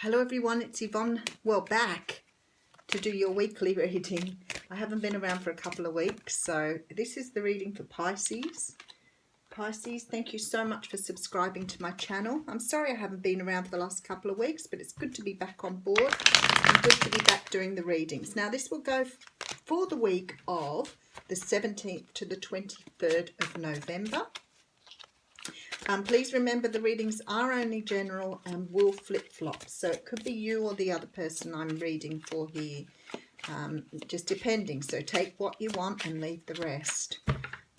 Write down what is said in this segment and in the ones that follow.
Hello everyone, it's Yvonne. Well, back to do your weekly reading. I haven't been around for a couple of weeks, so this is the reading for Pisces. Pisces, thank you so much for subscribing to my channel. I'm sorry I haven't been around for the last couple of weeks, but it's good to be back on board and good to be back doing the readings. Now this will go for the week of the 17th to the 23rd of November. Please remember the readings are only general and will flip-flop. So it could be you or the other person I'm reading for here, just depending. So take what you want and leave the rest.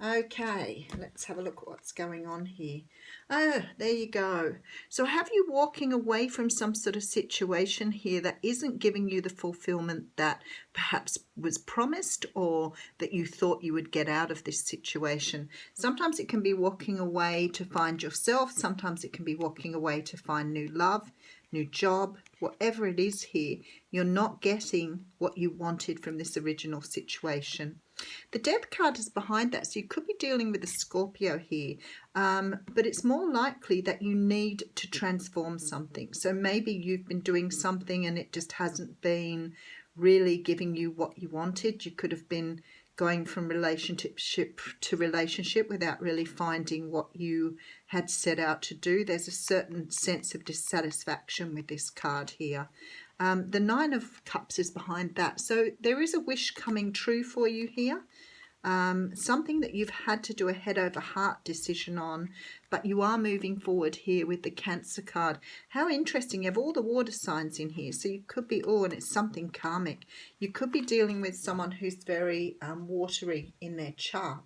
Okay, let's have a look at what's going on here. Oh, there you go. So have you walking away from some sort of situation here that isn't giving you the fulfillment that perhaps was promised or that you thought you would get out of this situation? Sometimes it can be walking away to find yourself. Sometimes it can be walking away to find new love, new job, whatever it is here. You're not getting what you wanted from this original situation. The Death card is behind that, so you could be dealing with a Scorpio here, but it's more likely that you need to transform something. So maybe you've been doing something and it just hasn't been really giving you what you wanted. You could have been going from relationship to relationship without really finding what you had set out to do. There's a certain sense of dissatisfaction with this card here. The Nine of Cups is behind that. So there is a wish coming true for you here. Something that you've had to do a head over heart decision on, but you are moving forward here with the Cancer card. How interesting. You have all the water signs in here. So you could be, oh, and it's something karmic. You could be dealing with someone who's very watery in their chart.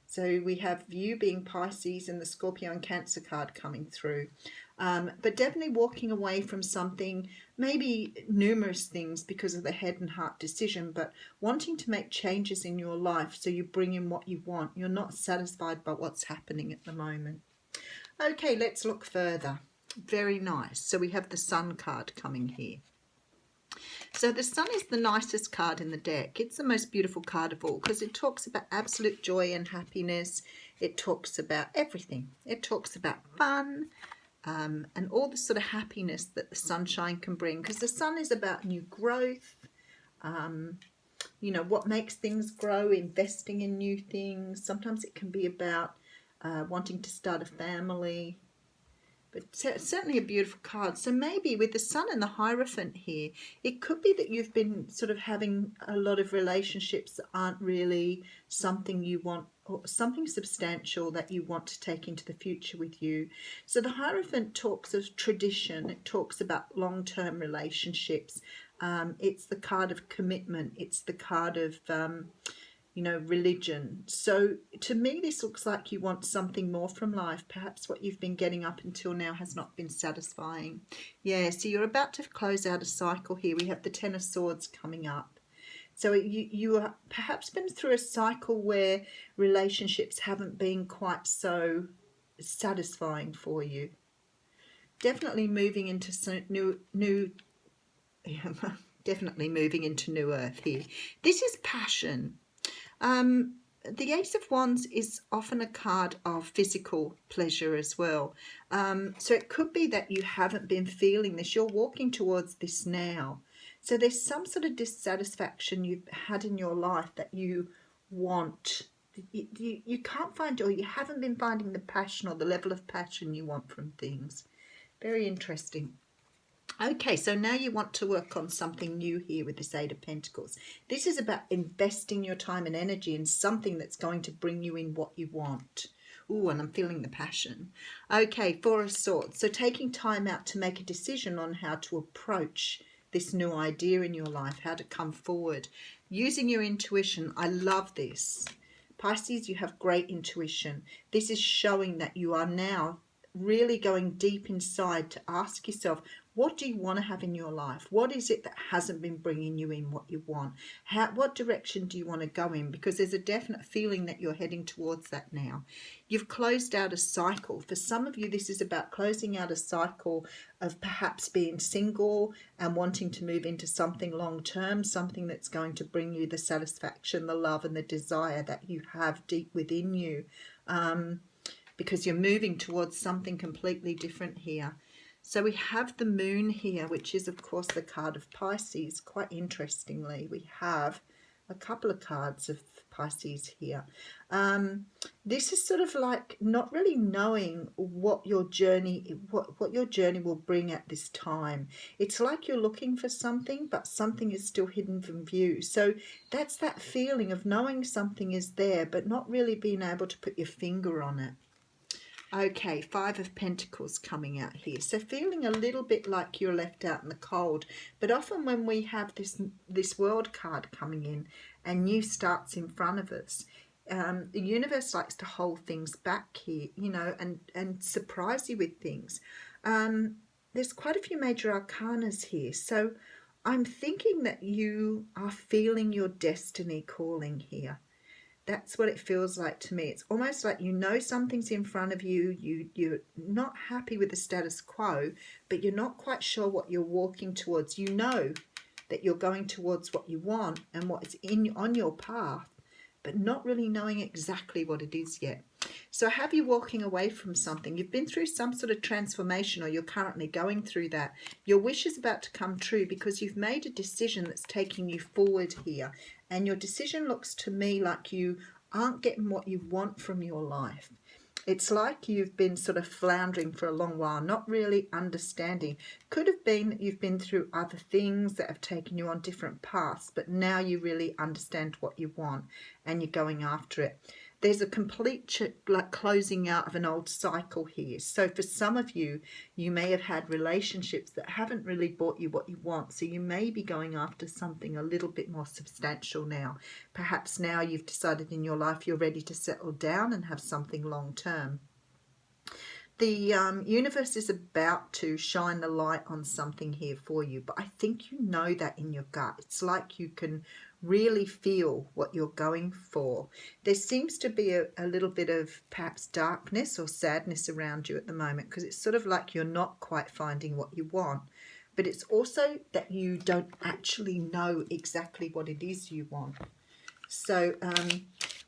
So we have you being Pisces and the Scorpio and Cancer card coming through. But definitely walking away from something, maybe numerous things because of the head and heart decision, but wanting to make changes in your life so you bring in what you want. You're not satisfied by what's happening at the moment. Okay, let's look further. Very nice. So we have the Sun card coming here. So the Sun is the nicest card in the deck. It's the most beautiful card of all because it talks about absolute joy and happiness. It talks about everything. It talks about fun and all the sort of happiness that the sunshine can bring, because the sun is about new growth, you know, what makes things grow, investing in new things. Sometimes it can be about wanting to start a family. But certainly a beautiful card. So maybe with the Sun and the Hierophant here, it could be that you've been sort of having a lot of relationships that aren't really something you want, or something substantial that you want to take into the future with you. So the Hierophant talks of tradition. It talks about long-term relationships. It's the card of commitment. It's the card of you know, religion. So to me, this looks like you want something more from life. Perhaps what you've been getting up until now has not been satisfying. Yeah, so you're about to close out a cycle here. We have the Ten of Swords coming up. So you are perhaps been through a cycle where relationships haven't been quite so satisfying for you. Definitely moving into definitely moving into new earth here. This is passion. The Ace of Wands is often a card of physical pleasure as well. So it could be that you haven't been feeling this. You're walking towards this now. So there's some sort of dissatisfaction you've had in your life that you want. You can't find, or you haven't been finding the passion or the level of passion you want from things. Very interesting. Okay, so now you want to work on something new here with this Eight of Pentacles. This is about investing your time and energy in something that's going to bring you in what you want. Ooh, and I'm feeling the passion. Okay, Four of Swords. So taking time out to make a decision on how to approach this new idea in your life, how to come forward. Using your intuition. I love this. Pisces, you have great intuition. This is showing that you are now really going deep inside to ask yourself, what do you want to have in your life? What is it that hasn't been bringing you in what you want? What direction do you want to go in? Because there's a definite feeling that you're heading towards that now. You've closed out a cycle. For some of you, this is about closing out a cycle of perhaps being single and wanting to move into something long-term, something that's going to bring you the satisfaction, the love and the desire that you have deep within you. Because you're moving towards something completely different here. So we have the moon here, which is, of course, the card of Pisces. Quite interestingly, we have a couple of cards of Pisces here. This is sort of like not really knowing what your journey will bring at this time. It's like you're looking for something, but something is still hidden from view. So that's that feeling of knowing something is there, but not really being able to put your finger on it. Okay, Five of Pentacles coming out here. So feeling a little bit like you're left out in the cold. But often when we have this World card coming in and new starts in front of us, the universe likes to hold things back here, you know, and surprise you with things. There's quite a few major arcanas here. So I'm thinking that you are feeling your destiny calling here. That's what it feels like to me. It's almost like you know something's in front of you. You're not happy with the status quo, but you're not quite sure what you're walking towards. You know that you're going towards what you want and what is on your path, but not really knowing exactly what it is yet. So have you walking away from something? You've been through some sort of transformation, or you're currently going through that. Your wish is about to come true because you've made a decision that's taking you forward here. And your decision looks to me like you aren't getting what you want from your life. It's like you've been sort of floundering for a long while, not really understanding. Could have been that you've been through other things that have taken you on different paths, but now you really understand what you want and you're going after it. There's a complete like closing out of an old cycle here. So for some of you, you may have had relationships that haven't really brought you what you want. So you may be going after something a little bit more substantial now. Perhaps now you've decided in your life you're ready to settle down and have something long term. The universe is about to shine the light on something here for you, but I think you know that in your gut. It's like you can really feel what you're going for. There seems to be a little bit of perhaps darkness or sadness around you at the moment, because it's sort of like you're not quite finding what you want. But it's also that you don't actually know exactly what it is you want. So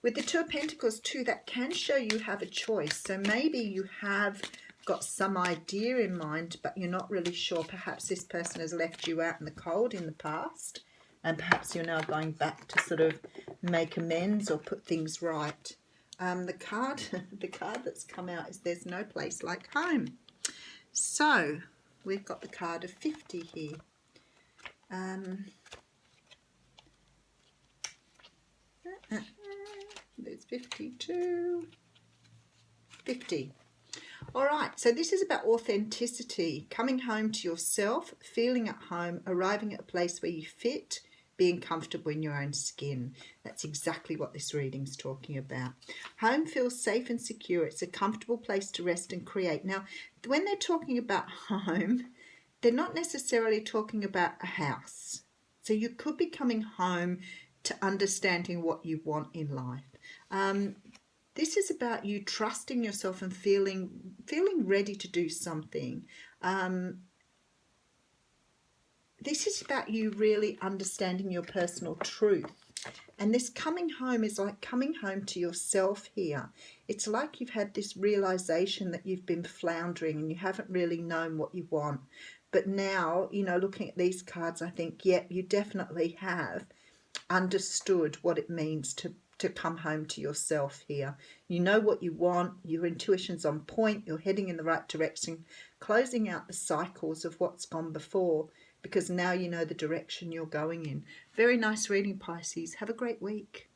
with the Two of Pentacles too, that can show you have a choice. So maybe you have got some idea in mind, but you're not really sure. Perhaps this person has left you out in the cold in the past, and perhaps you're now going back to sort of make amends or put things right. The card that's come out is There's No Place Like Home. So we've got the card of 50 here. There's 52, 50. All right, so this is about authenticity, coming home to yourself, feeling at home, arriving at a place where you fit, being comfortable in your own skin. That's exactly what this reading's talking about. Home feels safe and secure. It's a comfortable place to rest and create. Now, when they're talking about home, they're not necessarily talking about a house. So you could be coming home to understanding what you want in life. This is about you trusting yourself and feeling ready to do something. This is about you really understanding your personal truth. And this coming home is like coming home to yourself here. It's like you've had this realization that you've been floundering and you haven't really known what you want. But now, you know, looking at these cards, I think, yeah, you definitely have understood what it means to come home to yourself here. You know what you want, your intuition's on point, you're heading in the right direction, closing out the cycles of what's gone before, because now you know the direction you're going in. Very nice reading, Pisces. Have a great week.